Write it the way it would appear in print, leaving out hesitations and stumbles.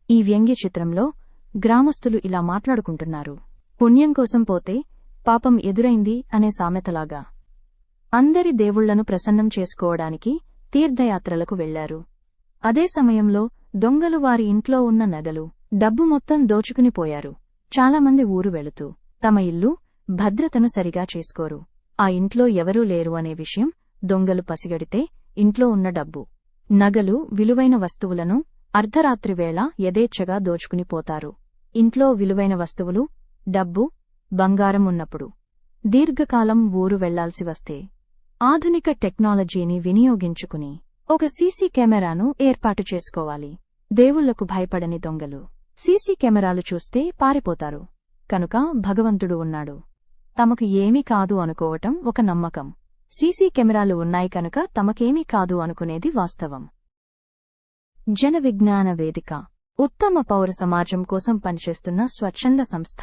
ఈ వ్యంగ్య చిత్రంలో గ్రామస్తులు ఇలా మాట్లాడుకుంటున్నారు. పుణ్యం కోసం పోతే పాపం ఎదురైంది అనే సామెతలాగా. అందరి దేవుళ్లను ప్రసన్నం చేసుకోవడానికి తీర్థయాత్రలకు వెళ్లారు. అదే సమయంలో దొంగలు వారి ఇంట్లో ఉన్న నగలు, డబ్బు మొత్తం దోచుకుని పోయారు. చాలామంది ఊరు వెళుతూ తమ ఇల్లు, భద్రతను సరిగా చేసుకోరు. ఆ ఇంట్లో ఎవరూ లేరు అనే విషయం దొంగలు పసిగడితే ఇంట్లో ఉన్న డబ్బు, నగలు, విలువైన వస్తువులను అర్ధరాత్రివేళ యథేచ్ఛగా దోచుకుని పోతారు. ఇంట్లో విలువైన వస్తువులు, డబ్బు, బంగారం ఉన్నప్పుడు దీర్ఘకాలం ఊరు వెళ్లాల్సి వస్తే ఆధునిక టెక్నాలజీని వినియోగించుకుని ఒక సీసీ కెమెరాను ఏర్పాటు చేసుకోవాలి. దేవుళ్లకు భయపడని దొంగలు సీసీ కెమెరాలు చూస్తే పారిపోతారు. కనుక భగవంతుడు ఉన్నాడు, తమకు ఏమీ కాదు అనుకోవటం ఒక నమ్మకం. సీసీ కెమెరాలు ఉన్నాయి కనుక తమకేమీ కాదు అనుకునేది వాస్తవం. జన విజ్ఞాన వేదిక ఉత్తమ పౌర సమాజం కోసం పనిచేస్తున్న స్వచ్ఛంద సంస్థ.